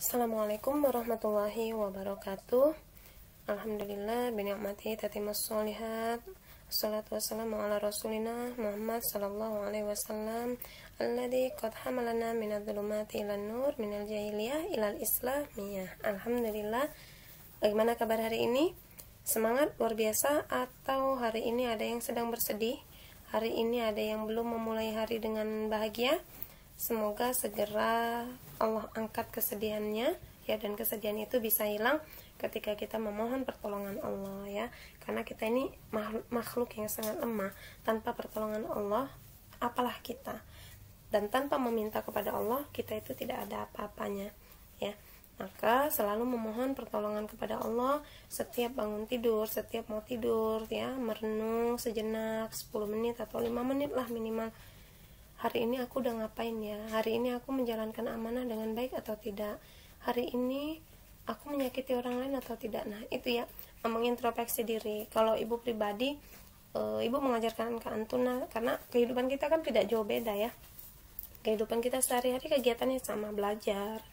Assalamualaikum warahmatullahi wabarakatuh. Alhamdulillah binikmati tatimmus sholihat. Assalatu wassalamu ala rasulina Muhammad sallallahu alaihi wasallam alladzi qad hamalana minadh-dhulumati ilan nur minal jahiliyah ilal islamiyah. Alhamdulillah. Bagaimana kabar hari ini? Semangat luar biasa atau hari ini ada yang sedang bersedih? Hari ini ada yang belum memulai hari dengan bahagia? Semoga segera Allah angkat kesedihannya ya, dan kesedihan itu bisa hilang ketika kita memohon pertolongan Allah ya. Karena kita ini makhluk yang sangat lemah. Tanpa pertolongan Allah apalah kita. Dan tanpa meminta kepada Allah kita itu tidak ada apa-apanya ya. Maka selalu memohon pertolongan kepada Allah setiap bangun tidur, setiap mau tidur ya, merenung sejenak 10 menit atau 5 menit lah minimal. Hari ini aku udah ngapain ya? Hari ini aku menjalankan amanah dengan baik atau tidak? Hari ini aku menyakiti orang lain atau tidak? Nah, itu ya, mengintrospeksi diri. Kalau ibu pribadi, ibu mengajarkan ke Antuna, karena kehidupan kita kan tidak jauh beda ya. Kehidupan kita sehari-hari kegiatannya sama, belajar,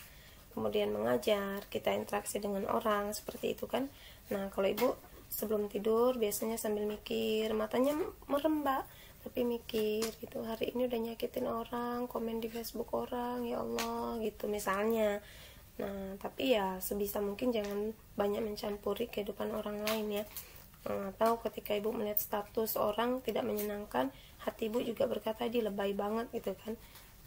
kemudian mengajar, kita interaksi dengan orang, seperti itu kan. Nah, kalau ibu sebelum tidur biasanya sambil mikir, matanya merembak, tapi mikir gitu, hari ini udah nyakitin orang, komen di Facebook orang, ya Allah gitu misalnya. Nah, tapi ya sebisa mungkin jangan banyak mencampuri kehidupan orang lain ya. Atau ketika ibu melihat status orang tidak menyenangkan, hati ibu juga berkata, dia lebay banget gitu kan.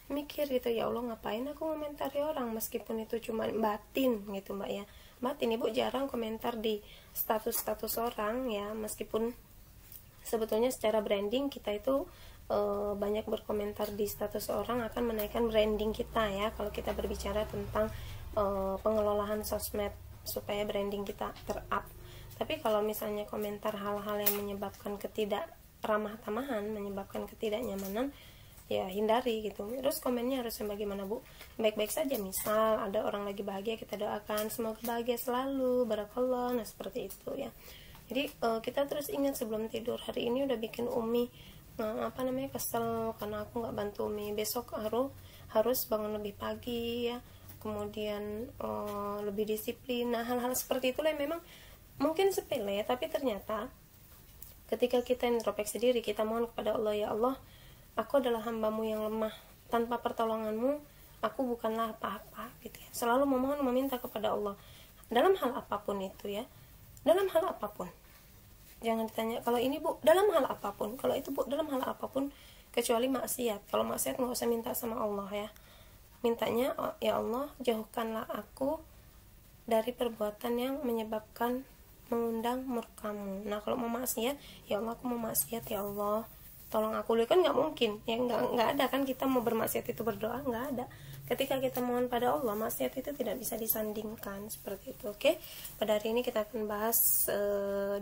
Mikir gitu, ya Allah ngapain aku komentari orang, meskipun itu cuma batin gitu mbak ya. Batin, ibu jarang komentar di status-status orang ya, meskipun sebetulnya secara branding kita itu banyak berkomentar di status orang akan menaikkan branding kita ya, kalau kita berbicara tentang pengelolaan sosmed supaya branding kita ter-up. Tapi kalau misalnya komentar hal-hal yang menyebabkan ketidak ramah tamahan, menyebabkan ketidaknyamanan, ya hindari gitu. Terus komennya harus yang bagaimana bu? Baik-baik saja, misal ada orang lagi bahagia, kita doakan semoga bahagia selalu, barakallah, nah seperti itu ya. Jadi kita terus ingat sebelum tidur, hari ini udah bikin Umi kesel karena aku nggak bantu Umi, besok harus bangun lebih pagi ya, kemudian lebih disiplin. Nah, hal-hal seperti itulah yang memang mungkin sepele, tapi ternyata ketika kita introspeksi diri, kita mohon kepada Allah, ya Allah, aku adalah hambamu yang lemah, tanpa pertolonganmu aku bukanlah apa-apa gitu ya. Selalu memohon, meminta kepada Allah dalam hal apapun itu ya, dalam hal apapun. Jangan ditanya, kalau ini bu, dalam hal apapun, kalau itu bu, dalam hal apapun, kecuali maksiat. Kalau maksiat nggak usah minta sama Allah ya. Mintanya, ya Allah, jauhkanlah aku dari perbuatan yang menyebabkan mengundang murkamu. Nah, kalau mau maksiat, ya Allah, aku mau maksiat, ya Allah, tolong aku. Kan nggak mungkin ya, nggak ada kan kita mau bermaksiat itu berdoa, nggak ada. Ketika kita mohon pada Allah, maksiat itu tidak bisa disandingkan, seperti itu. Oke, pada hari ini kita akan bahas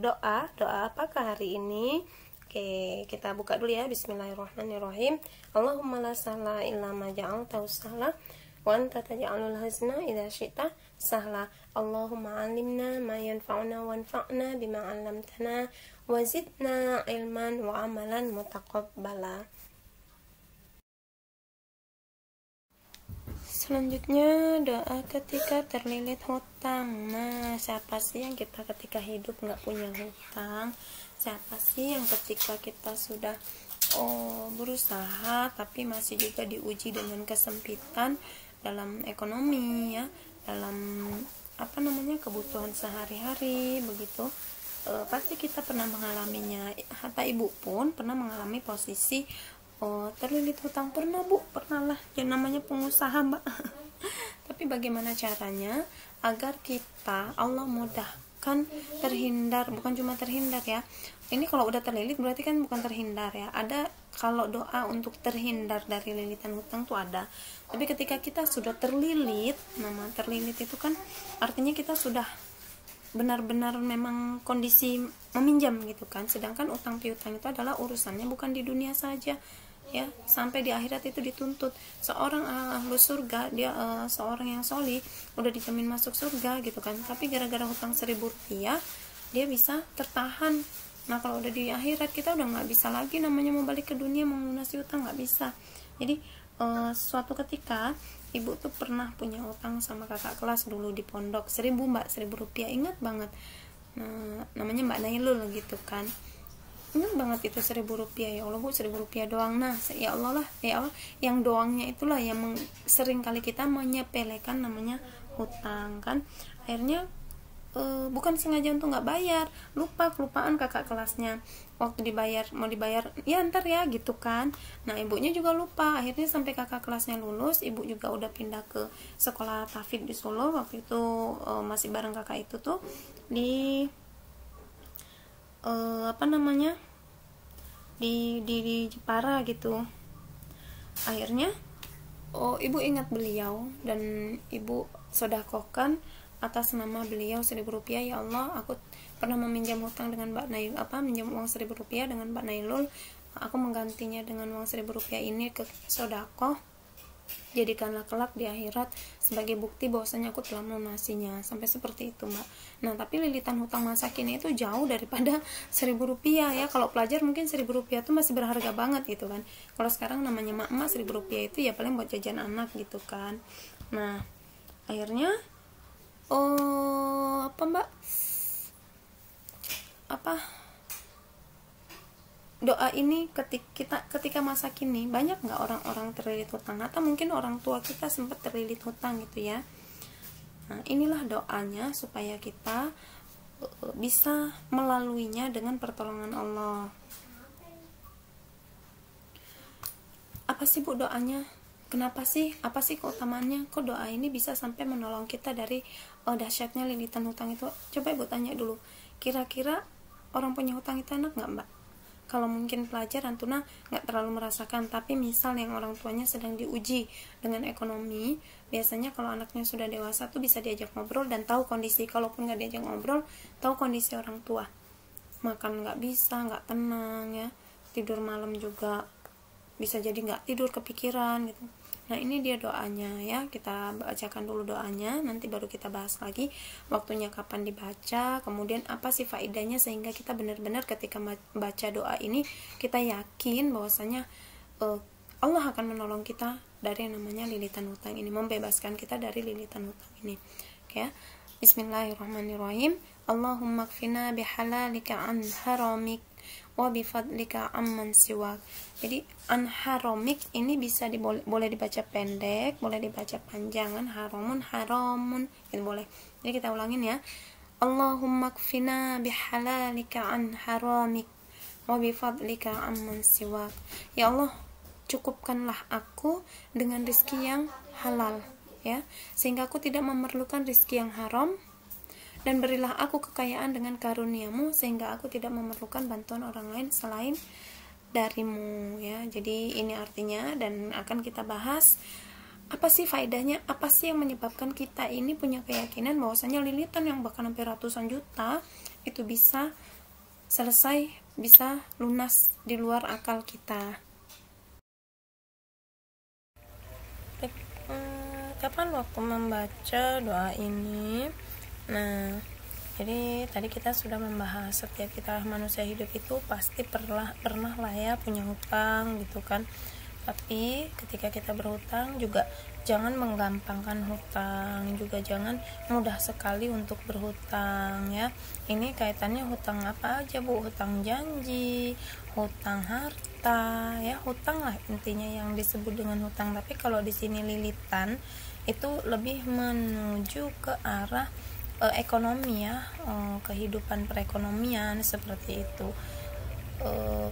doa apakah hari ini. Oke, kita buka dulu ya. Bismillahirrahmanirrahim. Allahumma la sahla illa ma ja'altahu sahla wa anta taj'alul hazna idza syi'ta sahla. Allahumma 'allimna ma yanfa'una wanfa'na bima 'allamtana wa zidna ilman wa amalan mutaqabbala. Selanjutnya, doa ketika terlilit hutang. Nah, siapa sih yang kita ketika hidup nggak punya hutang? Siapa sih yang ketika kita sudah berusaha tapi masih juga diuji dengan kesempitan dalam ekonomi ya, dalam kebutuhan sehari-hari begitu, pasti kita pernah mengalaminya. Hatta ibu pun pernah mengalami posisi terlilit hutang. Pernah bu, pernah lah, yang namanya pengusaha mbak. Tapi bagaimana caranya agar kita Allah mudahkan terhindar, bukan cuma terhindar ya, ini kalau udah terlilit berarti kan bukan terhindar ya. Ada kalau doa untuk terhindar dari lilitan hutang tuh ada, tapi ketika kita sudah terlilit, nama terlilit itu kan artinya kita sudah benar-benar memang kondisi meminjam gitu kan. Sedangkan utang piutang itu adalah urusannya bukan di dunia saja ya, sampai di akhirat itu dituntut. Seorang ahlu surga, dia seorang yang sholih udah dijamin masuk surga gitu kan, tapi gara-gara hutang 1.000 rupiah dia bisa tertahan. Nah, kalau udah di akhirat kita udah nggak bisa lagi namanya mau balik ke dunia melunasi hutang, nggak bisa. Jadi suatu ketika ibu tuh pernah punya utang sama kakak kelas dulu di pondok, 1.000 mbak, 1.000 rupiah, ingat banget. Nah, namanya Mbak Nailul gitu kan, ingat banget itu 1.000 rupiah. Ya Allah bu, 1.000 rupiah doang. Nah ya Allah lah, ya Allah, yang doangnya itulah yang sering kali kita menyepelekan namanya hutang kan. Akhirnya bukan sengaja untuk nggak bayar, kelupaan kakak kelasnya waktu dibayar, mau dibayar ya ntar ya gitu kan. Nah ibunya juga lupa, akhirnya sampai kakak kelasnya lulus, ibu juga udah pindah ke sekolah tahfidz di Solo waktu itu. Masih bareng kakak itu tuh di apa namanya, di Jepara gitu. Akhirnya ibu ingat beliau dan ibu sodakokan atas nama beliau 1.000 rupiah. Ya Allah, aku pernah meminjam hutang dengan Mbak Nailul, minjam uang 1.000 rupiah dengan Mbak Nailul, aku menggantinya dengan uang 1.000 rupiah ini ke sodakoh, jadikanlah kelak di akhirat sebagai bukti bahwasanya aku telah melunasinya. Sampai seperti itu mbak. Nah tapi lilitan hutang masa kini itu jauh daripada 1.000 rupiah ya. Kalau pelajar mungkin 1.000 rupiah itu masih berharga banget gitu kan. Kalau sekarang namanya mak-mak 1.000 rupiah itu ya paling buat jajan anak gitu kan. Nah akhirnya doa ini ketika masa kini banyak nggak orang-orang terlilit hutang, atau mungkin orang tua kita sempat terlilit hutang gitu ya. Nah inilah doanya supaya kita bisa melaluinya dengan pertolongan Allah. Apa sih bu doanya? Kenapa sih? Apa sih keutamaannya? Kok doa ini bisa sampai menolong kita dari dahsyatnya lilitan hutang itu? Coba ibu tanya dulu. Kira-kira orang punya hutang itu enak nggak mbak? Kalau mungkin pelajar Antuna nggak terlalu merasakan, tapi misal yang orang tuanya sedang diuji dengan ekonomi, biasanya kalau anaknya sudah dewasa tuh bisa diajak ngobrol dan tahu kondisi. Kalaupun nggak diajak ngobrol, tahu kondisi orang tua. Makan nggak bisa, nggak tenang ya, tidur malam juga bisa jadi nggak tidur, kepikiran gitu. Nah ini dia doanya ya, kita bacakan dulu doanya, nanti baru kita bahas lagi waktunya kapan dibaca, kemudian apa sih faedahnya, sehingga kita benar-benar ketika baca doa ini kita yakin bahwasanya Allah akan menolong kita dari yang namanya lilitan hutang ini, membebaskan kita dari lilitan hutang ini. Oke ya. Bismillahirrahmanirrahim. Allahumma kfina bihalalika an haramik wa bifadlika amman siwak. Jadi an haramik ini bisa boleh dibaca pendek, boleh dibaca panjangan, haramun itu boleh. Jadi kita ulangin ya. Allahumma kfina bihalalika an haramik wa bifadlika amman siwak. Ya Allah, cukupkanlah aku dengan rezeki yang halal ya, sehingga aku tidak memerlukan rezeki yang haram, dan berilah aku kekayaan dengan karuniamu sehingga aku tidak memerlukan bantuan orang lain selain darimu ya. Jadi ini artinya, dan akan kita bahas apa sih faedahnya, apa sih yang menyebabkan kita ini punya keyakinan bahwasanya lilitan yang bahkan hampir ratusan juta itu bisa selesai, bisa lunas di luar akal kita. Kapan waktu membaca doa ini? Nah, jadi tadi kita sudah membahas setiap kita manusia hidup itu pasti pernah lah ya punya hutang gitu kan. Tapi ketika kita berhutang juga jangan menggampangkan hutang, juga jangan mudah sekali untuk berhutang ya. Ini kaitannya hutang apa aja bu? Hutang janji, hutang harta ya, hutang lah intinya yang disebut dengan hutang. Tapi kalau di sini lilitan itu lebih menuju ke arah ekonomi ya, kehidupan perekonomian seperti itu.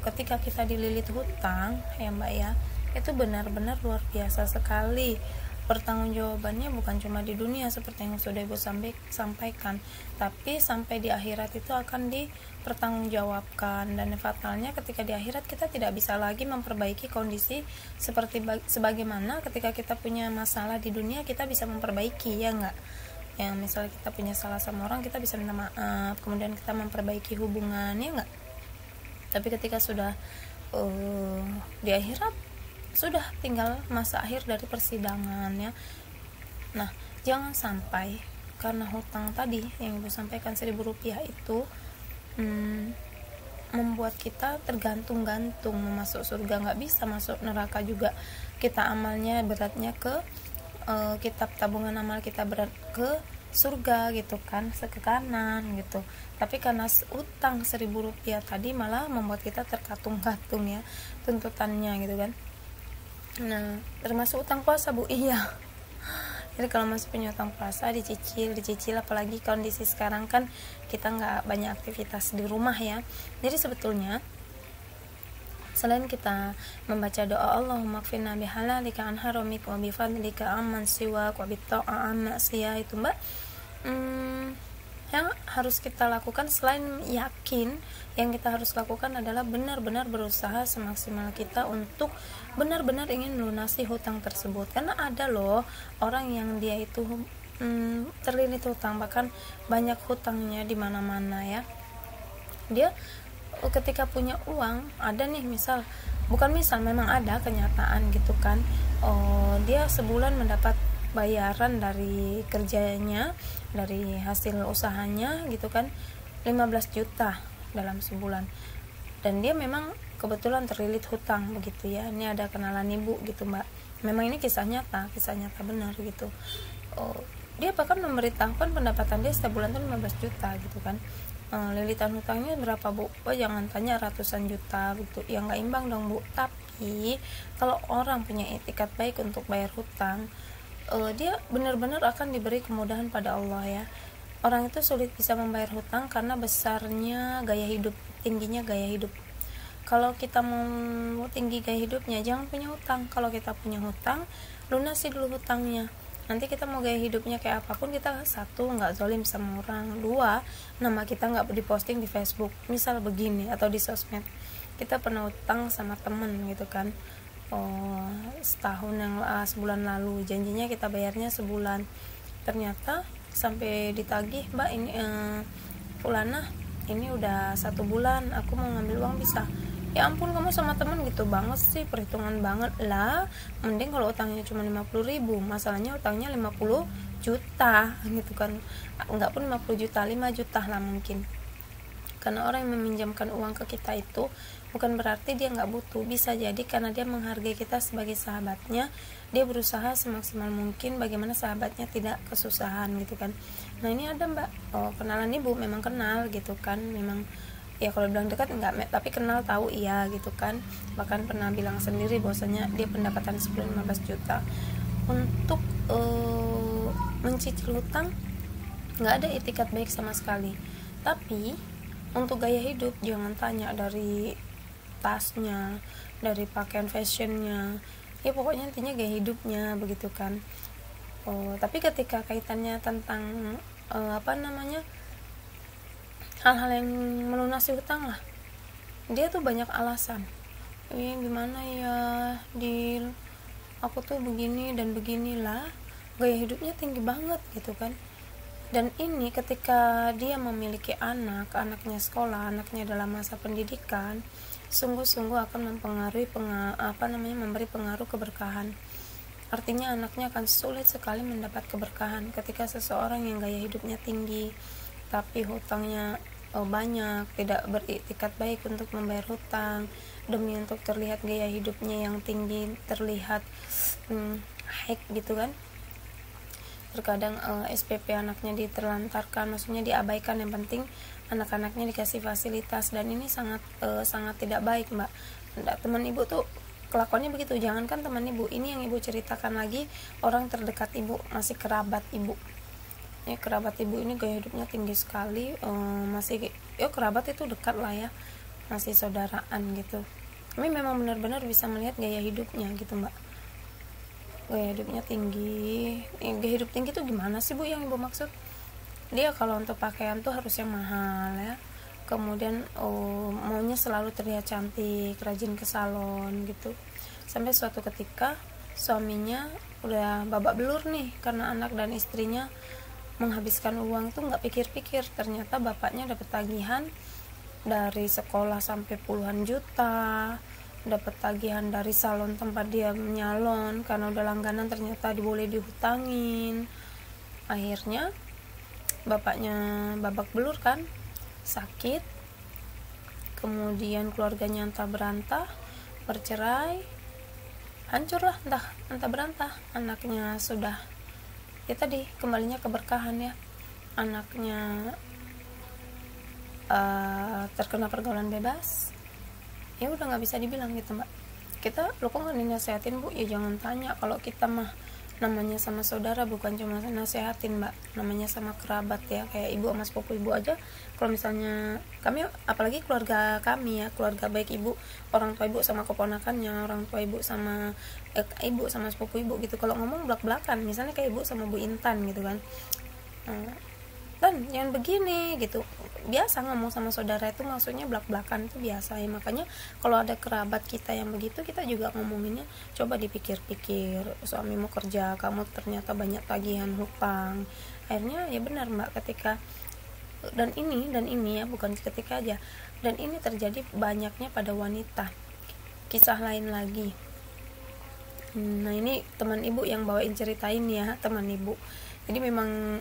Ketika kita dililit hutang ya mbak ya, itu benar-benar luar biasa sekali. Pertanggungjawabannya bukan cuma di dunia seperti yang sudah ibu sampaikan, tapi sampai di akhirat itu akan dipertanggungjawabkan. Dan fatalnya ketika di akhirat kita tidak bisa lagi memperbaiki kondisi sebagaimana ketika kita punya masalah di dunia kita bisa memperbaiki ya enggak. Ya misalnya kita punya salah sama orang, kita bisa minta maaf, kemudian kita memperbaiki hubungan ya enggak. Tapi ketika sudah di akhirat, sudah tinggal masa akhir dari persidangan ya. Nah jangan sampai karena hutang tadi yang ibu sampaikan 1.000 rupiah itu membuat kita tergantung-gantung, masuk surga nggak bisa, masuk neraka juga kita amalnya beratnya ke kitab tabungan amal kita ke surga gitu kan, ke kanan gitu. Tapi karena utang 1.000 rupiah tadi malah membuat kita terkatung-katung ya tuntutannya gitu kan. Nah, termasuk utang puasa Bu. Iya. Jadi kalau masih punya utang puasa dicicil, apalagi kondisi sekarang kan kita nggak banyak aktivitas di rumah ya. Jadi sebetulnya selain kita membaca doa Allahumma kfirna bihalalika an haramik wa bifadlika amman siwak wa bitta'am maksiyah itu Mbak, yang harus kita lakukan selain yakin, yang kita harus lakukan adalah benar-benar berusaha semaksimal kita untuk benar-benar ingin melunasi hutang tersebut. Karena ada loh orang yang dia itu terlilit hutang, bahkan banyak hutangnya di mana-mana ya. Dia ketika punya uang, ada nih memang ada kenyataan gitu kan, dia sebulan mendapat bayaran dari kerjanya, dari hasil usahanya gitu kan, 15 juta dalam sebulan, dan dia memang kebetulan terlilit hutang begitu ya. Ini ada kenalan ibu gitu Mbak, memang ini kisah nyata benar gitu. Dia bahkan memberitahukan pendapatan dia setiap bulan tuh 15 juta gitu kan. Lilitan hutangnya berapa Bu? Jangan tanya, ratusan juta gitu ya, nggak imbang dong Bu. Tapi kalau orang punya etikat baik untuk bayar hutang, dia benar-benar akan diberi kemudahan pada Allah ya. Orang itu sulit bisa membayar hutang karena besarnya gaya hidup, tingginya gaya hidup. Kalau kita mau tinggi gaya hidupnya, jangan punya hutang. Kalau kita punya hutang, lunasi dulu hutangnya. Nanti kita mau gaya hidupnya kayak apapun, kita satu, nggak zalim sama orang, dua, nama kita nggak diposting di Facebook misal begini, atau di sosmed. Kita pernah utang sama temen gitu kan, sebulan lalu janjinya kita bayarnya sebulan, ternyata sampai ditagih, Mbak ini fulana ini udah 1 bulan, aku mau ngambil uang bisa. Ya ampun, kamu sama temen gitu banget sih, perhitungan banget lah. Mending kalau utangnya cuma 50.000, masalahnya utangnya 50 juta gitu kan, enggak pun 50 juta, 5 juta lah mungkin. Karena orang yang meminjamkan uang ke kita itu bukan berarti dia nggak butuh, bisa jadi karena dia menghargai kita sebagai sahabatnya, dia berusaha semaksimal mungkin bagaimana sahabatnya tidak kesusahan gitu kan. Nah ini ada Mbak, kenalan ibu, memang kenal gitu kan, memang ya kalau bilang dekat enggak, tapi kenal, tahu iya gitu kan. Bahkan pernah bilang sendiri bahwasanya dia pendapatan sebulan 15 juta. Untuk mencicil hutang nggak ada etikat baik sama sekali. Tapi untuk gaya hidup jangan tanya, dari tasnya, dari pakaian fashionnya, ya pokoknya intinya gaya hidupnya begitu kan. Tapi ketika kaitannya tentang hal-hal yang melunasi hutang lah, dia tuh banyak alasan. Gimana ya Dil, aku tuh begini dan beginilah, gaya hidupnya tinggi banget gitu kan. Dan ini ketika dia memiliki anaknya sekolah, anaknya dalam masa pendidikan, sungguh-sungguh akan mempengaruhi memberi pengaruh keberkahan. Artinya anaknya akan sulit sekali mendapat keberkahan ketika seseorang yang gaya hidupnya tinggi tapi hutangnya banyak, tidak beriktikat baik untuk membayar hutang demi untuk terlihat gaya hidupnya yang tinggi, terlihat high gitu kan. Terkadang SPP anaknya diterlantarkan, maksudnya diabaikan, yang penting anak-anaknya dikasih fasilitas, dan ini sangat tidak baik Mbak. Teman ibu tuh kelakuannya begitu. Jangankan teman ibu, ini yang ibu ceritakan lagi orang terdekat ibu, masih kerabat ibu. Kerabat ibu ini gaya hidupnya tinggi sekali, masih kerabat itu dekat lah ya, masih saudaraan gitu. Kami memang benar-benar bisa melihat gaya hidupnya gitu Mbak, gaya hidupnya tinggi. Gaya hidup tinggi tuh gimana sih Bu yang ibu maksud? Dia kalau untuk pakaian tuh harus yang mahal ya, kemudian maunya selalu terlihat cantik, rajin ke salon gitu. Sampai suatu ketika suaminya udah babak belur nih karena anak dan istrinya menghabiskan uang tuh nggak pikir-pikir. Ternyata bapaknya dapat tagihan dari sekolah sampai puluhan juta, dapat tagihan dari salon tempat dia menyalon, karena udah langganan ternyata boleh dihutangin. Akhirnya bapaknya babak belur kan, sakit, kemudian keluarganya entah berantah, bercerai, hancur lah, entah berantah. Anaknya sudah ya tadi kembalinya keberkahan ya, anaknya terkena pergaulan bebas, ya udah nggak bisa dibilang gitu mbak. Kita lo kok nggak dinasehatin bu, ya jangan tanya. Kalau kita mah namanya sama saudara, bukan cuma nasehatin mbak, namanya sama kerabat ya, kayak ibu sama sepupu ibu aja. Kalau misalnya kami, apalagi keluarga kami ya, keluarga baik ibu, orang tua ibu sama keponakannya, orang tua ibu sama ibu sama sepupu ibu gitu, kalau ngomong belak-belakan, misalnya kayak ibu sama Bu Intan gitu kan, dan jangan begini gitu, biasa ngomong sama saudara itu maksudnya belak-belakan, itu biasa ya. Makanya kalau ada kerabat kita yang begitu, kita juga ngomonginnya coba dipikir-pikir, suamimu kerja, kamu ternyata banyak tagihan hutang. Akhirnya ya benar mbak, ketika dan ini ya, bukan ketika aja, dan ini terjadi banyaknya pada wanita. Kisah lain lagi, nah ini teman ibu yang bawain ceritain ya, teman ibu. Jadi memang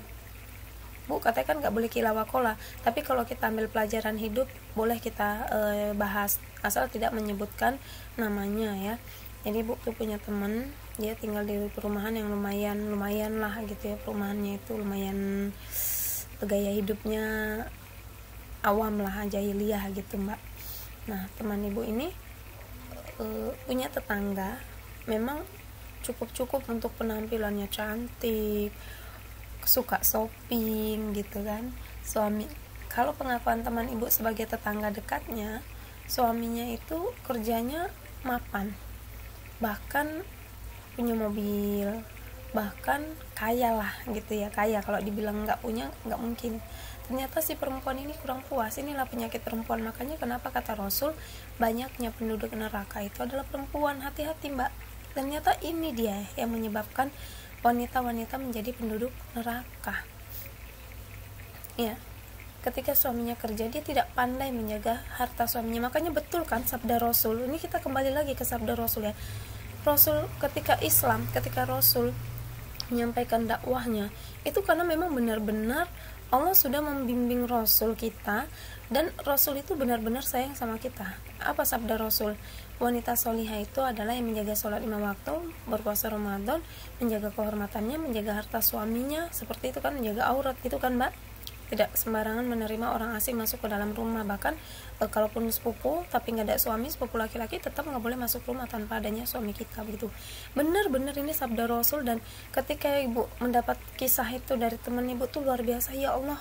bu katanya kan nggak boleh kilawakola, tapi kalau kita ambil pelajaran hidup boleh kita bahas, asal tidak menyebutkan namanya ya. Jadi bu tuh punya temen, dia tinggal di perumahan yang lumayan lah gitu ya, perumahannya itu lumayan gaya hidupnya awam lah, jahiliyah gitu mbak. Nah teman ibu ini punya tetangga memang cukup untuk penampilannya cantik, suka shopping gitu kan. Suami, kalau pengakuan teman ibu sebagai tetangga dekatnya, suaminya itu kerjanya mapan, bahkan punya mobil, bahkan kaya lah gitu ya, kaya. Kalau dibilang nggak punya, nggak mungkin. Ternyata si perempuan ini kurang puas. Inilah penyakit perempuan. Makanya kenapa kata Rasul, banyaknya penduduk neraka itu adalah perempuan. Hati-hati mbak, ternyata ini dia yang menyebabkan wanita-wanita menjadi penduduk neraka ya. Ketika suaminya kerja, dia tidak pandai menjaga harta suaminya. Makanya betul kan sabda Rasul, ini kita kembali lagi ke sabda Rasul ya. Rasul ketika Islam, ketika Rasul menyampaikan dakwahnya, itu karena memang benar-benar Allah sudah membimbing Rasul kita, dan Rasul itu benar-benar sayang sama kita. Apa sabda Rasul? Wanita solihah itu adalah yang menjaga sholat 5 waktu, berpuasa Ramadan, menjaga kehormatannya, menjaga harta suaminya, seperti itu kan, menjaga aurat gitu kan mbak. Tidak sembarangan menerima orang asing masuk ke dalam rumah. Bahkan kalaupun sepupu tapi nggak ada suami, sepupu laki-laki tetap nggak boleh masuk rumah tanpa adanya suami kita begitu. Benar-benar ini sabda Rasul. Dan ketika ibu mendapat kisah itu dari teman ibu tuh luar biasa. Ya Allah,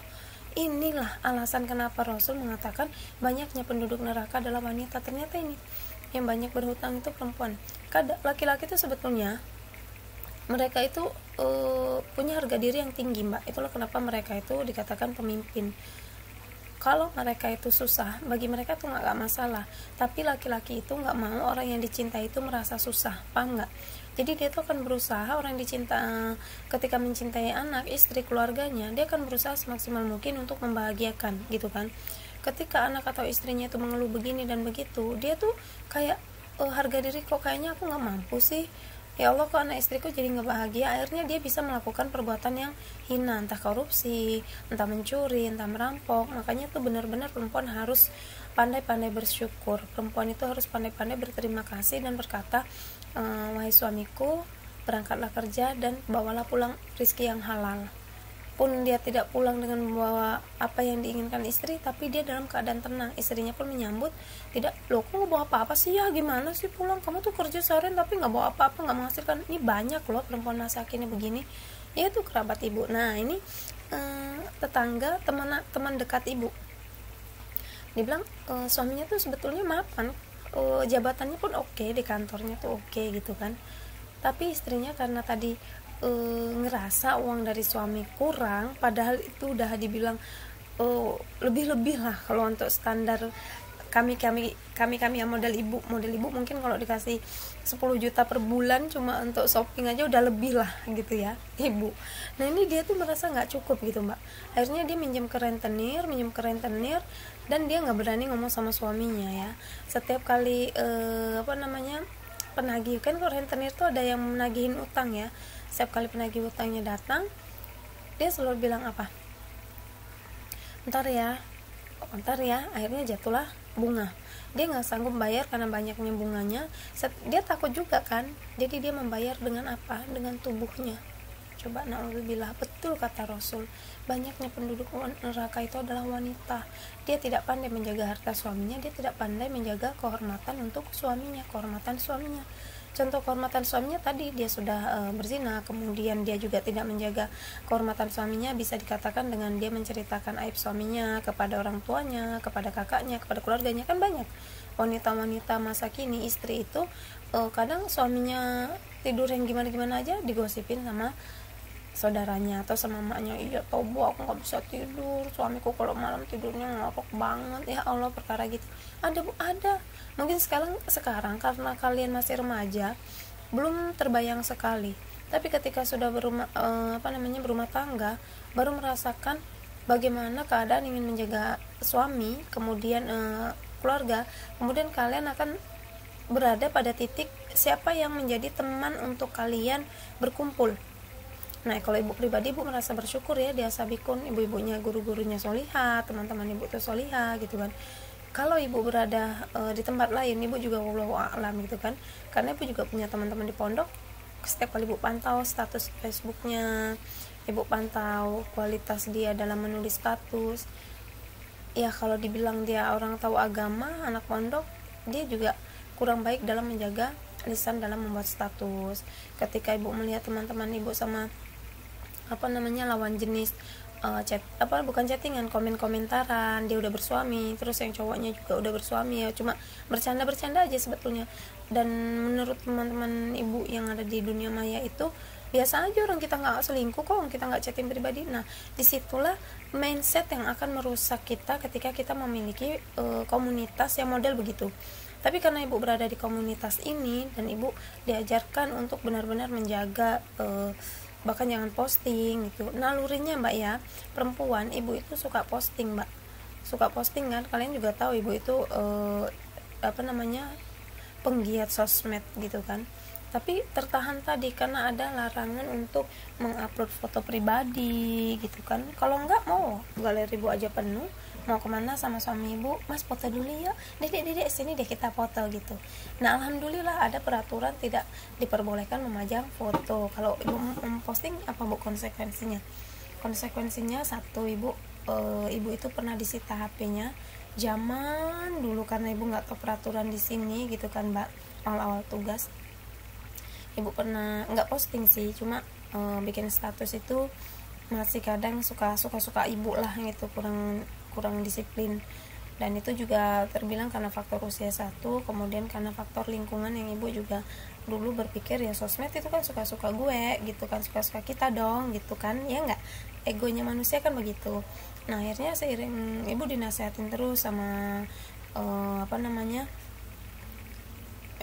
inilah alasan kenapa Rasul mengatakan banyaknya penduduk neraka adalah wanita. Ternyata ini yang banyak berhutang itu perempuan. Kadang laki-laki itu sebetulnya mereka itu punya harga diri yang tinggi mbak. Itulah kenapa mereka itu dikatakan pemimpin. Kalau mereka itu susah, bagi mereka tuh nggak masalah. Tapi laki-laki itu nggak mau orang yang dicintai itu merasa susah, paham nggak? Jadi dia tuh akan berusaha, orang yang dicinta, ketika mencintai anak, istri, keluarganya, dia akan berusaha semaksimal mungkin untuk membahagiakan gitu kan. Ketika anak atau istrinya itu mengeluh begini dan begitu, dia tuh kayak harga diri kok kayaknya aku nggak mampu sih, ya Allah kok anak istriku jadi nggak bahagia. Akhirnya dia bisa melakukan perbuatan yang hina, entah korupsi, entah mencuri, entah merampok. Makanya tuh benar-benar perempuan harus pandai-pandai bersyukur. Perempuan itu harus pandai-pandai berterima kasih dan berkata, wahai suamiku, berangkatlah kerja dan bawalah pulang rizki yang halal. Pun dia tidak pulang dengan membawa apa yang diinginkan istri, tapi dia dalam keadaan tenang. Istrinya pun menyambut, tidak, loh kok nggak bawa apa-apa sih ya, gimana sih pulang, kamu tuh kerja seharian tapi nggak bawa apa-apa, nggak menghasilkan. Ini banyak loh perempuan masa kini begini. Ya itu kerabat ibu. Nah ini tetangga, teman dekat ibu, dibilang suaminya tuh sebetulnya mapan, jabatannya pun oke, di kantornya tuh oke gitu kan. Tapi istrinya karena tadi ngerasa uang dari suami kurang, padahal itu udah dibilang lebih-lebih lah kalau untuk standar kami yang model ibu mungkin kalau dikasih 10 juta per bulan cuma untuk shopping aja udah lebih lah gitu ya ibu. Nah ini dia tuh merasa nggak cukup gitu mbak. Akhirnya dia minjem ke rentenir, dan dia nggak berani ngomong sama suaminya ya. Setiap kali penagih kan, kalau rentenir tuh ada yang menagihin utang ya. Setiap kali penagih utangnya datang, dia selalu bilang apa? Bentar ya, komentar ya, akhirnya jatuhlah bunga. Dia nggak sanggup bayar karena banyaknya bunganya. Dia takut juga kan, jadi dia membayar dengan apa? Dengan tubuhnya. Coba, na'udzubillah, betul kata Rasul, banyaknya penduduk neraka itu adalah wanita. Dia tidak pandai menjaga harta suaminya, dia tidak pandai menjaga kehormatan untuk suaminya, kehormatan suaminya. Contoh kehormatan suaminya tadi, dia sudah berzina, kemudian dia juga tidak menjaga kehormatan suaminya, bisa dikatakan dengan dia menceritakan aib suaminya kepada orang tuanya, kepada kakaknya, kepada keluarganya. Kan banyak wanita-wanita masa kini, istri itu kadang suaminya tidur yang gimana-gimana aja digosipin sama saudaranya atau sama maknya. Iya tau bu, aku nggak bisa tidur, suamiku kalau malam tidurnya ngorok banget. Ya Allah, perkara gitu ada bu, ada. Mungkin sekarang karena kalian masih remaja belum terbayang sekali, tapi ketika sudah berumah tangga, baru merasakan bagaimana keadaan ingin menjaga suami, kemudian keluarga, kemudian kalian akan berada pada titik siapa yang menjadi teman untuk kalian berkumpul. Nah, kalau ibu pribadi, ibu merasa bersyukur ya, dia sabikun, ibu-ibunya, guru-gurunya solihah, teman-teman ibu tuh solihah gitu kan. Kalau ibu berada di tempat lain, ibu juga wallahu a'lam gitu kan, karena ibu juga punya teman-teman di pondok. Setiap kali ibu pantau status Facebooknya, ibu pantau kualitas dia dalam menulis status, ya kalau dibilang dia orang tahu agama, anak pondok, dia juga kurang baik dalam menjaga lisan dalam membuat status. Ketika ibu melihat teman-teman ibu sama lawan jenis bukan chattingan, komen-komentaran, dia udah bersuami, terus yang cowoknya juga udah bersuami, ya cuma bercanda-bercanda aja sebetulnya. Dan menurut teman-teman ibu yang ada di dunia maya itu biasa aja, orang kita nggak selingkuh kok, kita nggak chatting pribadi. Nah, disitulah mindset yang akan merusak kita ketika kita memiliki komunitas yang model begitu. Tapi karena ibu berada di komunitas ini dan ibu diajarkan untuk benar-benar menjaga bahkan jangan posting gitu. Nalurinya mbak ya, perempuan, ibu itu suka posting mbak, suka posting kan. Kalian juga tahu ibu itu penggiat sosmed gitu kan. Tapi tertahan tadi karena ada larangan untuk mengupload foto pribadi gitu kan. Kalau enggak, mau galeri ibu aja penuh, mau kemana sama suami ibu, mas foto dulu ya, dedek sini deh kita foto gitu. Nah alhamdulillah ada peraturan tidak diperbolehkan memajang foto. Kalau ibu memposting, apa bu konsekuensinya? Konsekuensinya satu, ibu itu pernah disita HP-nya zaman dulu karena ibu nggak tahu peraturan di sini gitu kan mbak, awal-awal tugas. Ibu pernah nggak posting sih, cuma bikin status itu masih kadang suka ibu lah gitu, kurang disiplin. Dan itu juga terbilang karena faktor usia satu, kemudian karena faktor lingkungan yang ibu juga dulu berpikir ya sosmed itu kan suka gue gitu kan, suka kita dong gitu kan, ya nggak, egonya manusia kan begitu. Nah akhirnya seiring ibu dinasehatin terus sama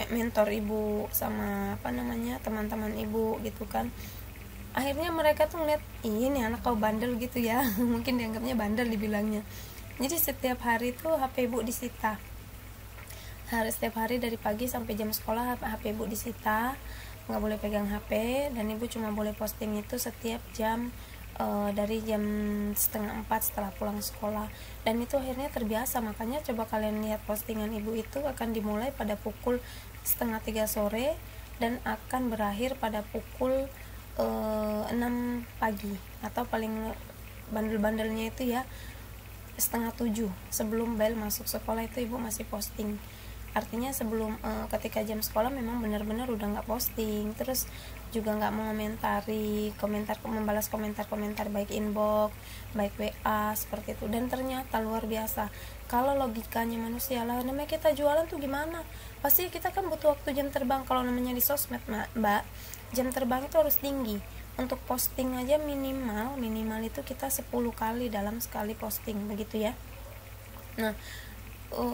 mentor ibu, sama teman-teman ibu gitu kan. Akhirnya mereka tuh ngeliat, ini anak kau bandel gitu ya mungkin dianggapnya bandel dibilangnya. Jadi setiap hari tuh HP ibu disita, setiap hari dari pagi sampai jam sekolah HP ibu disita, nggak boleh pegang HP, dan ibu cuma boleh posting itu setiap jam dari jam 3:30 setelah pulang sekolah. Dan itu akhirnya terbiasa. Makanya coba kalian lihat postingan ibu itu akan dimulai pada pukul 2:30 sore dan akan berakhir pada pukul 6 pagi, atau paling bandel-bandelnya itu ya 6:30 sebelum bel masuk sekolah itu ibu masih posting. Artinya sebelum ketika jam sekolah memang benar-benar udah nggak posting, terus juga nggak mengomentari membalas komentar baik inbox, baik WA seperti itu. Dan ternyata luar biasa, kalau logikanya manusia lah, namanya kita jualan tuh gimana, pasti kita kan butuh waktu jam terbang. Kalau namanya di sosmed mbak, jam terbang itu harus tinggi. Untuk posting aja minimal itu kita 10 kali dalam sekali posting begitu ya. Nah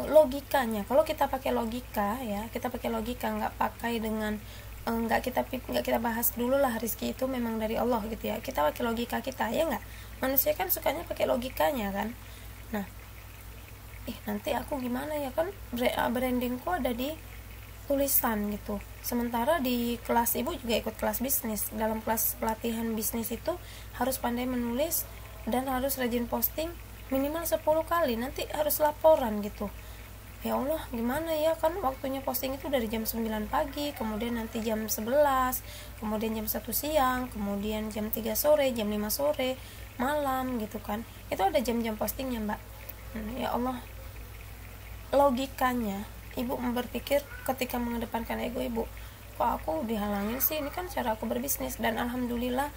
logikanya, kalau kita pakai logika ya, nggak pakai dengan nggak kita bahas dulu lah rezeki itu memang dari Allah gitu ya, kita pakai logika kita ya nggak. Manusia kan sukanya pakai logikanya kan. Nah nanti aku gimana ya kan, brandingku ada di tulisan gitu, sementara di kelas ibu juga ikut kelas bisnis. Dalam kelas pelatihan bisnis itu harus pandai menulis dan harus rajin posting. minimal 10 kali, nanti harus laporan gitu. Ya Allah, gimana ya, kan waktunya posting itu dari jam 9 pagi, kemudian nanti jam 11, kemudian jam 1 siang, kemudian jam 3 sore, jam 5 sore, malam gitu kan. Itu ada jam-jam postingnya, Mbak. Ya Allah, logikanya ibu berpikir ketika mengedepankan ego ibu, kok aku dihalangin sih, ini kan cara aku berbisnis. Dan alhamdulillah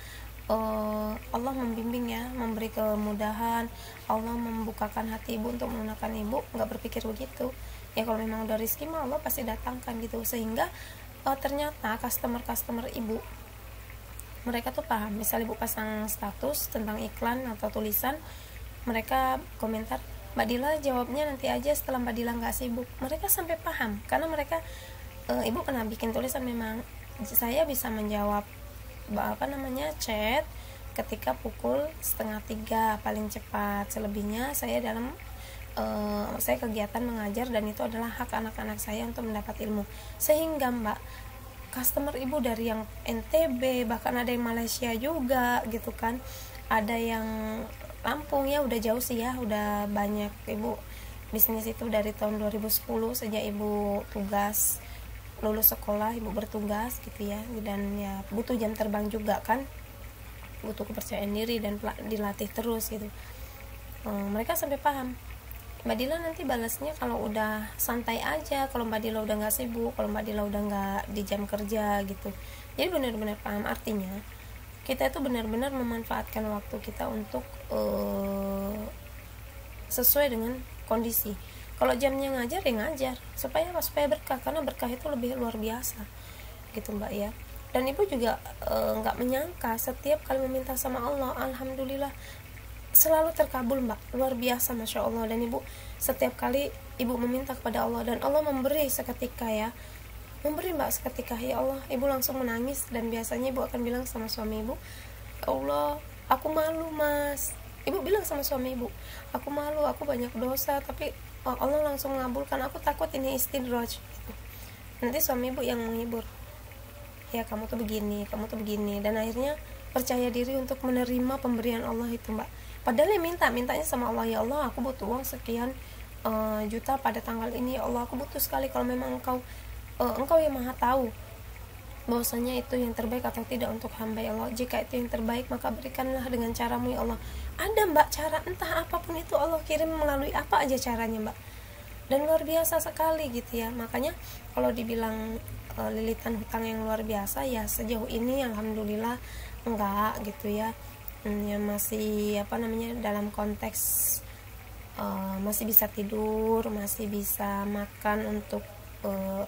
Allah membimbing ya, memberi kemudahan, Allah membukakan hati ibu untuk menggunakan ibu, nggak berpikir begitu ya, kalau memang udah rezeki mah Allah pasti datangkan gitu. Sehingga ternyata customer ibu mereka tuh paham. Misal ibu pasang status tentang iklan atau tulisan, mereka komentar, Mbak Dila jawabnya nanti aja setelah Mbak Dila nggak sibuk. Mereka sampai paham karena mereka ibu pernah bikin tulisan, memang saya bisa menjawab chat ketika pukul 2:30 paling cepat, selebihnya saya dalam saya kegiatan mengajar dan itu adalah hak anak-anak saya untuk mendapat ilmu. Sehingga Mbak, customer ibu dari yang NTB, bahkan ada yang Malaysia juga gitu kan, ada yang Lampung, ya udah jauh sih ya, udah banyak. Ibu bisnis itu dari tahun 2010 sejak ibu tugas lulus sekolah, ibu bertugas gitu ya, dan ya butuh jam terbang juga kan, butuh kepercayaan diri dan dilatih terus gitu. Mereka sampai paham, Mbak Dila nanti balasnya kalau udah santai aja, kalau Mbak Dila udah nggak sibuk, kalau Mbak Dila udah nggak di jam kerja gitu. Jadi benar-benar paham, artinya kita itu benar-benar memanfaatkan waktu kita untuk sesuai dengan kondisi. Kalau jamnya ngajar ya ngajar, supaya berkah, karena berkah itu lebih luar biasa gitu Mbak ya. Dan ibu juga nggak menyangka setiap kali meminta sama Allah, alhamdulillah selalu terkabul Mbak, luar biasa, masya Allah. Dan ibu setiap kali ibu meminta kepada Allah dan Allah memberi seketika ya, memberi Mbak seketika, ya Allah, ibu langsung menangis. Dan biasanya ibu akan bilang sama suami ibu, Allah, aku malu Mas. Ibu bilang sama suami ibu, aku malu, aku banyak dosa, tapi Allah langsung mengabulkan, aku takut ini istidraj. Nanti suami ibu yang menghibur, ya kamu tuh begini, kamu tuh begini. Dan akhirnya percaya diri untuk menerima pemberian Allah itu Mbak. Padahal ya mintanya sama Allah, ya Allah, aku butuh uang sekian juta pada tanggal ini, ya Allah, aku butuh sekali. Kalau memang engkau yang maha tahu bahwasanya itu yang terbaik atau tidak untuk hamba, ya Allah, jika itu yang terbaik maka berikanlah dengan caramu, ya Allah. Ada Mbak cara, entah apapun itu Allah kirim melalui apa aja caranya Mbak, dan luar biasa sekali gitu ya. Makanya kalau dibilang lilitan hutang yang luar biasa, ya sejauh ini alhamdulillah enggak gitu ya. Ya masih dalam konteks masih bisa tidur, masih bisa makan untuk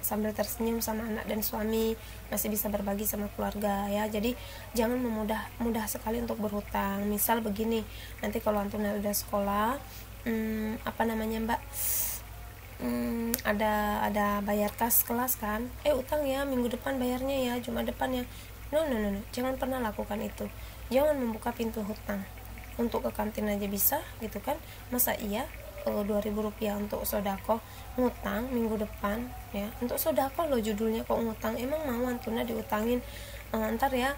sambil tersenyum sama anak dan suami, masih bisa berbagi sama keluarga ya. Jadi jangan mudah sekali untuk berhutang. Misal begini, nanti kalau antum udah sekolah Mbak, ada bayar kas kelas kan, utang ya, minggu depan bayarnya ya, Jumat depan ya. No, jangan pernah lakukan itu. Jangan membuka pintu hutang. Untuk ke kantin aja bisa gitu kan, masa iya 2.000 rupiah untuk sodako, ngutang minggu depan ya, untuk sodako lo judulnya kok ngutang. Emang mau antuna diutangin ntar ya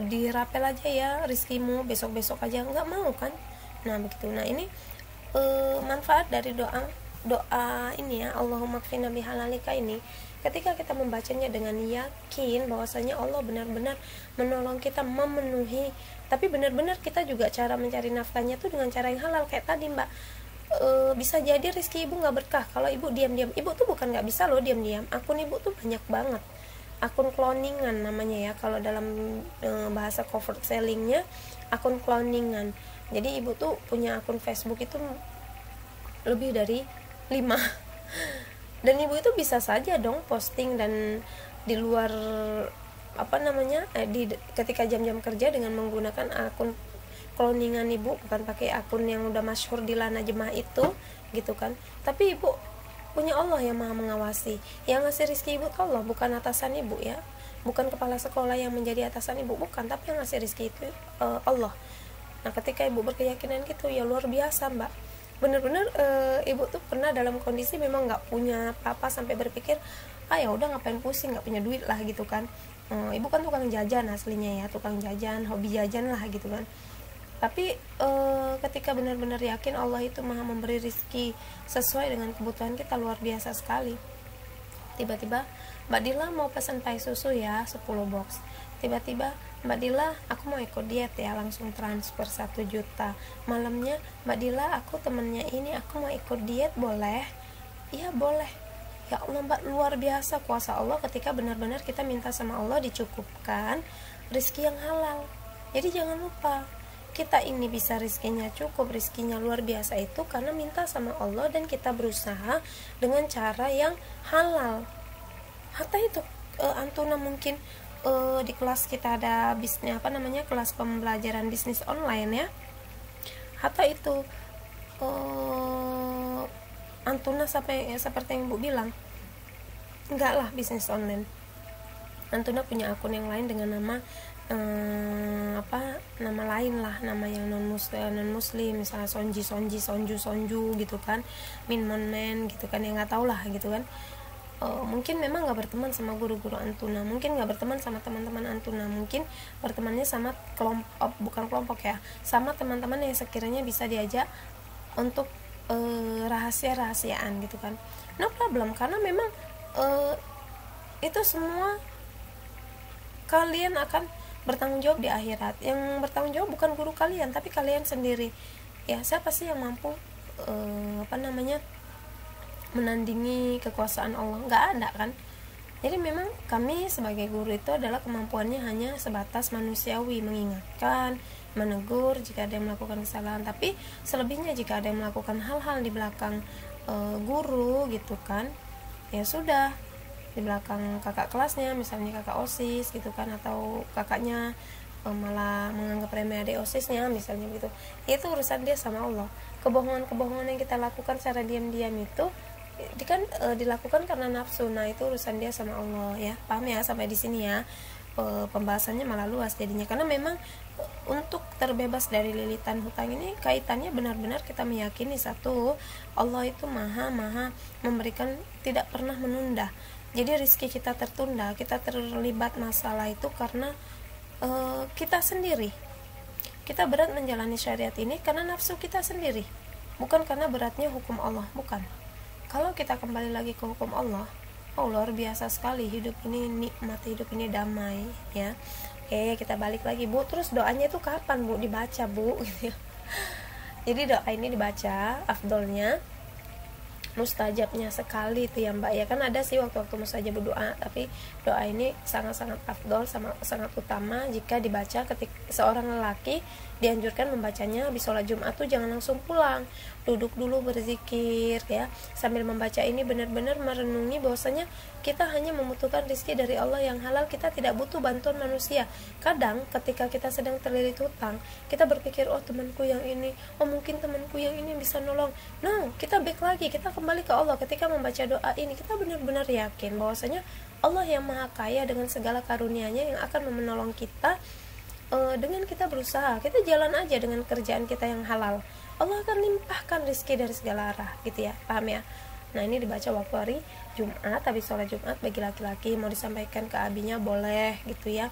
dirapel aja ya rizkimu besok aja, nggak mau kan. Nah begitu. Nah ini manfaat dari doa ini ya, Allahumma kfina bihalalika ini, ketika kita membacanya dengan yakin bahwasanya Allah benar-benar menolong kita, memenuhi. Tapi benar-benar kita juga cara mencari nafkahnya tuh dengan cara yang halal. Kayak tadi Mbak, bisa jadi rezeki ibu nggak berkah kalau ibu diam-diam. Ibu tuh bukan nggak bisa loh diam-diam, akun ibu tuh banyak banget, akun cloningan namanya ya, kalau dalam bahasa covert sellingnya akun cloningan. Jadi ibu tuh punya akun Facebook itu lebih dari 5 dan ibu itu bisa saja dong posting dan di luar ketika jam-jam kerja dengan menggunakan akun cloningan ibu, bukan pakai akun yang udah masyhur di Lana Jemaah itu gitu kan. Tapi ibu punya Allah yang maha mengawasi, yang ngasih rezeki ibu Allah, bukan atasan ibu ya, bukan kepala sekolah yang menjadi atasan ibu, bukan, tapi yang ngasih rezeki itu Allah. Nah ketika ibu berkeyakinan gitu, ya luar biasa Mbak, bener-bener ibu tuh pernah dalam kondisi memang nggak punya apa-apa, sampai berpikir ya udah ngapain pusing, nggak punya duit lah gitu kan. Ibu kan tukang jajan aslinya ya, tukang jajan, hobi jajan lah gitu kan. Tapi ketika benar-benar yakin Allah itu maha memberi rizki sesuai dengan kebutuhan kita, luar biasa sekali. Tiba-tiba Mbak Dila mau pesan pai susu ya 10 box. Tiba-tiba Mbak Dila aku mau ikut diet ya, langsung transfer 1 juta. Malamnya Mbak Dila aku temennya ini, aku mau ikut diet boleh? Iya boleh. Ya Allah Mbak, luar biasa kuasa Allah ketika benar-benar kita minta sama Allah dicukupkan rizki yang halal. Jadi jangan lupa, kita ini bisa rizkinya cukup, rizkinya luar biasa itu karena minta sama Allah dan kita berusaha dengan cara yang halal. Hatta itu Antuna mungkin di kelas kita ada bisnis kelas pembelajaran bisnis online ya. Hatta itu Antuna seperti yang Ibu bilang, enggak lah bisnis online. Antuna punya akun yang lain dengan nama nama lain lah, nama yang non muslim, misalnya sonju gitu kan, minmonmen gitu kan, yang nggak tahu lah gitu kan. Mungkin memang nggak berteman sama guru-guru Antuna, mungkin nggak berteman sama teman-teman Antuna, mungkin bertemannya sama kelompok ya, sama teman-teman yang sekiranya bisa diajak untuk rahasia-rahasiaan gitu kan. No problem, karena memang itu semua kalian akan bertanggung jawab di akhirat. Yang bertanggung jawab bukan guru kalian, tapi kalian sendiri. Ya, siapa sih yang mampu menandingi kekuasaan Allah? Nggak ada kan. Jadi memang kami sebagai guru itu adalah kemampuannya hanya sebatas manusiawi, mengingatkan, menegur jika ada yang melakukan kesalahan. Tapi selebihnya jika ada yang melakukan hal-hal di belakang guru gitu kan, ya sudah, di belakang kakak kelasnya, misalnya kakak OSIS gitu kan, atau kakaknya malah menganggap remeh adik OSISnya misalnya gitu, itu urusan dia sama Allah. Kebohongan-kebohongan yang kita lakukan secara diam-diam itu kan dilakukan karena nafsu. Nah, itu urusan dia sama Allah ya. Paham ya sampai di sini ya? Pembahasannya malah luas jadinya, karena memang untuk terbebas dari lilitan hutang ini kaitannya benar-benar kita meyakini satu, Allah itu maha memberikan, tidak pernah menunda. Jadi rezeki kita tertunda, kita terlibat masalah itu karena kita sendiri. Kita berat menjalani syariat ini karena nafsu kita sendiri, bukan karena beratnya hukum Allah, bukan. Kalau kita kembali lagi ke hukum Allah, oh luar biasa sekali, hidup ini nikmat, hidup ini damai ya. Oke, kita balik lagi Bu, terus doanya itu kapan Bu dibaca Bu? Jadi doa ini dibaca, afdolnya mustajabnya sekali itu ya Mbak ya. Kan ada sih waktu-waktu mustajab berdoa, tapi doa ini sangat-sangat afdol, sangat utama jika dibaca ketika seorang lelaki dianjurkan membacanya habis sholat Jumat tuh jangan langsung pulang, duduk dulu berzikir ya. Sambil membaca ini benar-benar merenungi bahwasanya kita hanya membutuhkan rezeki dari Allah yang halal, kita tidak butuh bantuan manusia. Kadang ketika kita sedang terlilit hutang, kita berpikir, oh temanku yang ini, oh mungkin temanku yang ini bisa nolong. No, kita back lagi, kita kembali ke Allah. Ketika membaca doa ini, kita benar-benar yakin bahwasanya Allah yang maha kaya dengan segala karunia-Nya yang akan menolong kita. Dengan kita berusaha, kita jalan aja dengan kerjaan kita yang halal, Allah akan limpahkan rezeki dari segala arah gitu ya, paham ya. Nah, ini dibaca waktu hari Jumat, habis sholat Jumat bagi laki-laki, mau disampaikan ke abinya boleh gitu ya.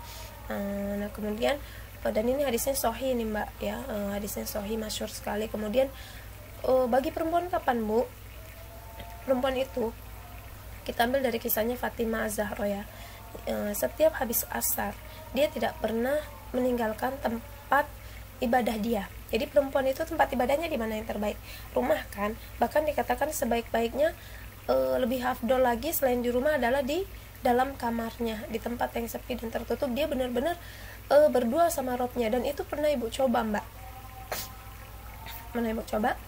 Nah kemudian dan ini hadisnya sahih nih Mbak ya, hadisnya sahih, masyhur sekali. Kemudian bagi perempuan kapan Bu? Perempuan itu kita ambil dari kisahnya Fatimah Az-Zahra ya. Setiap habis asar dia tidak pernah meninggalkan tempat ibadah dia. Jadi perempuan itu tempat ibadahnya di mana yang terbaik? Rumah kan. Bahkan dikatakan sebaik-baiknya lebih afdol lagi selain di rumah adalah di dalam kamarnya, di tempat yang sepi dan tertutup. Dia benar-benar berdua sama Robnya. Dan itu pernah Ibu coba Mbak. Pernah Ibu coba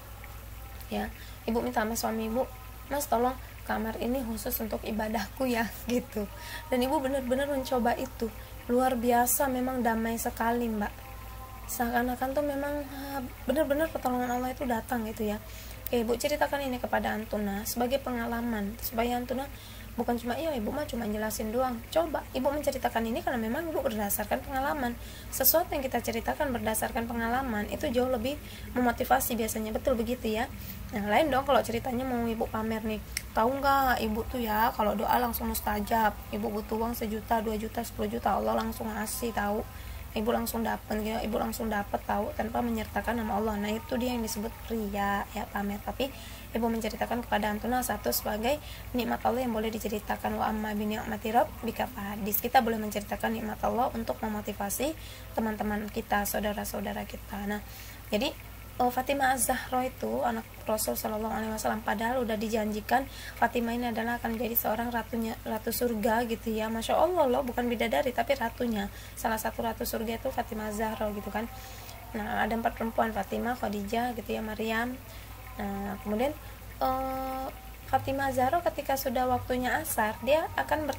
ya. Ibu minta sama suami Ibu, Mas tolong kamar ini khusus untuk ibadahku ya gitu. Dan Ibu benar-benar mencoba itu. Luar biasa, memang damai sekali Mbak. Seakan-akan tuh memang benar-benar pertolongan Allah itu datang gitu ya. Oke, Ibu ceritakan ini kepada Antuna sebagai pengalaman, supaya Antuna bukan cuma iya Ibu mah cuma jelasin doang. Coba Ibu menceritakan ini karena memang Ibu berdasarkan pengalaman. Sesuatu yang kita ceritakan berdasarkan pengalaman itu jauh lebih memotivasi biasanya, betul begitu ya. Nah, lain dong kalau ceritanya mau Ibu pamer nih. Tahu nggak Ibu tuh ya kalau doa langsung mustajab. Ibu butuh uang 1 juta, 2 juta, 10 juta, Allah langsung ngasih tahu. ibu langsung dapat gitu, ibu langsung dapat tahu tanpa menyertakan nama Allah. Nah itu dia yang disebut riya ya, pamer. Tapi ibu menceritakan kepada antuna satu sebagai nikmat Allah yang boleh diceritakan. Wa amma bi ni'mati rabbika fahadits, kita boleh menceritakan nikmat Allah untuk memotivasi teman-teman kita, saudara-saudara kita. Nah jadi Fatimah Az-Zahra itu anak Rasul Shallallahu Alaihi Wasallam, padahal udah dijanjikan Fatimah ini adalah akan menjadi seorang ratu surga gitu ya. Masya Allah loh, bukan bidadari tapi ratunya, salah satu ratu surga itu Fatimah Az-Zahra gitu kan. Nah ada 4 perempuan, Fatimah, Khadijah gitu ya, Maryam. Nah kemudian Fatimah Az-Zahra ketika sudah waktunya asar, dia akan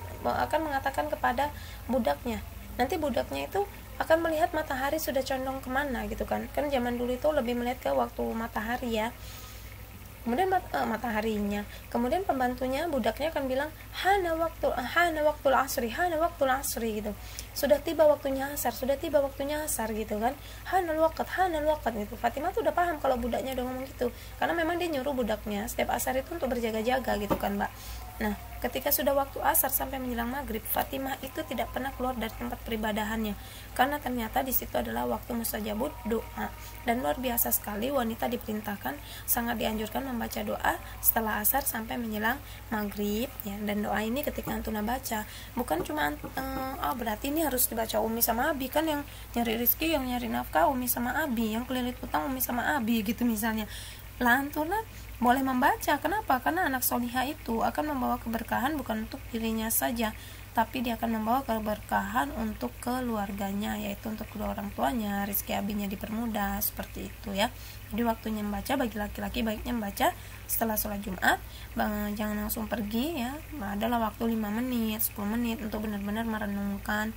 mengatakan kepada budaknya, nanti budaknya itu akan melihat matahari sudah condong kemana gitu kan zaman dulu itu lebih melihat ke waktu matahari ya. Kemudian mataharinya, kemudian pembantunya, budaknya akan bilang hana waktul asri gitu, sudah tiba waktunya asar gitu kan, hanal waqt gitu. Fatimah tuh udah paham kalau budaknya udah ngomong gitu, karena memang dia nyuruh budaknya setiap asar itu untuk berjaga-jaga gitu kan Mbak. Nah ketika sudah waktu asar sampai menjelang maghrib, Fatimah itu tidak pernah keluar dari tempat peribadahannya, karena ternyata di situ adalah waktu mustajabut doa. Dan luar biasa sekali, wanita diperintahkan, sangat dianjurkan membaca doa setelah asar sampai menjelang maghrib ya. Dan doa ini ketika antuna baca, bukan cuma berarti ini harus dibaca Umi sama Abi, kan yang nyari rezeki, yang nyari nafkah Umi sama Abi, yang kelilit utang Umi sama Abi gitu misalnya. Lah antuna boleh membaca. Kenapa? Karena anak solihah itu akan membawa keberkahan bukan untuk dirinya saja, tapi dia akan membawa keberkahan untuk keluarganya, yaitu untuk kedua orang tuanya, rezeki abinya dipermudah, seperti itu ya. Jadi waktunya membaca bagi laki-laki baiknya membaca setelah sholat Jumat, jangan langsung pergi ya. Adalah waktu 5 menit, 10 menit untuk benar-benar merenungkan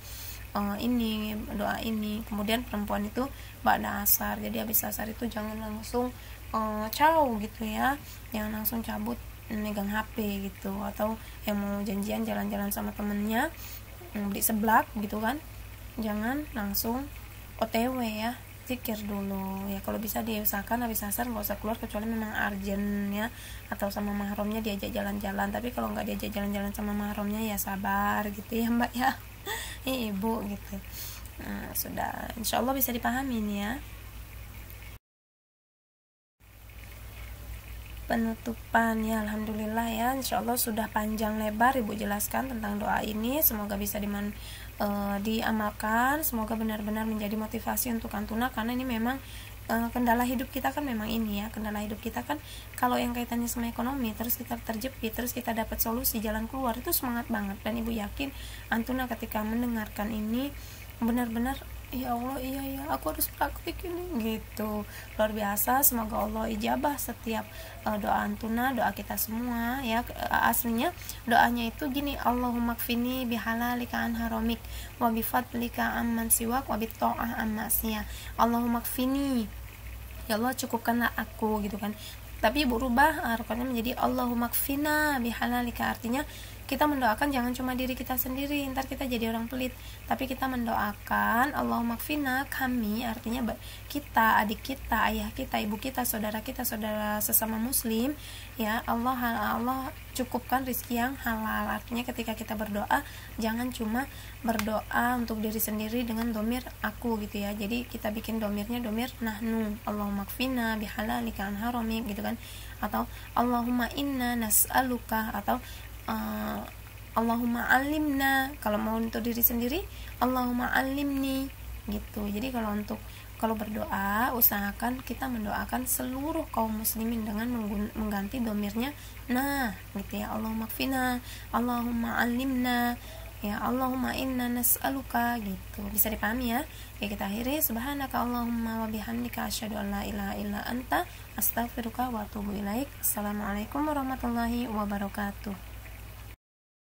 ini doa ini. Kemudian perempuan itu ba'da asar, jadi habis asar itu jangan langsung gitu ya, jangan langsung cabut megang HP gitu, atau yang mau janjian jalan-jalan sama temennya beli seblak gitu kan, jangan langsung OTW ya, zikir dulu ya. Kalau bisa diusahakan habis asar nggak usah keluar kecuali memang urgent ya, atau sama mahramnya diajak jalan-jalan. Tapi kalau nggak diajak jalan-jalan sama mahramnya ya sabar gitu ya Mbak ya, ibu gitu. Nah sudah, insyaallah bisa dipahami nih ya. Penutupan ya, alhamdulillah ya, insyaallah sudah panjang lebar ibu jelaskan tentang doa ini. Semoga bisa diamalkan, semoga benar-benar menjadi motivasi untuk antuna, karena ini memang kendala hidup kita kan memang ini ya, kendala hidup kita kan kalau yang kaitannya sama ekonomi, terus kita terjepit, terus kita dapat solusi jalan keluar, itu semangat banget. Dan ibu yakin antuna ketika mendengarkan ini benar-benar ya Allah, iya ya, aku harus praktik ini gitu. Luar biasa, semoga Allah ijabah setiap doa antuna, doa kita semua ya. Aslinya doanya itu gini, Allahumma kfini bihalalika an haramik wa bifadlika amman siwak wa bitta'ah an ma'siyah. Allahumma kfini, ya Allah cukupkanlah aku gitu kan. Tapi ibu rubah rupanya menjadi Allahumma kfina bihalalika, artinya kita mendoakan jangan cuma diri kita sendiri, ntar kita jadi orang pelit, tapi kita mendoakan Allahumma kfina, kami artinya kita, adik kita, ayah kita, ibu kita, saudara sesama muslim ya. Allah cukupkan rizki yang halal. Artinya ketika kita berdoa jangan cuma berdoa untuk diri sendiri dengan domir aku gitu ya. Jadi kita bikin domirnya domir nahnu, Allahumma kfina bihalalika an haramik gitu kan, atau Allahumma inna nas'aluka, atau Allahumma alimna kalau mau untuk diri sendiri, Allahumma alimni gitu. Jadi kalau berdoa usahakan kita mendoakan seluruh kaum muslimin dengan mengganti domirnya nah gitu ya. Allahumma kfina, Allahumma alimna ya, Allahumma inna nas'aluka gitu. Bisa dipahami ya. Oke, kita akhiri. Subhanaka Allahumma wa bihamdika asyhadu an la ilaha illa anta astaghfiruka wa atubu ilaik. Assalamualaikum warahmatullahi wabarakatuh.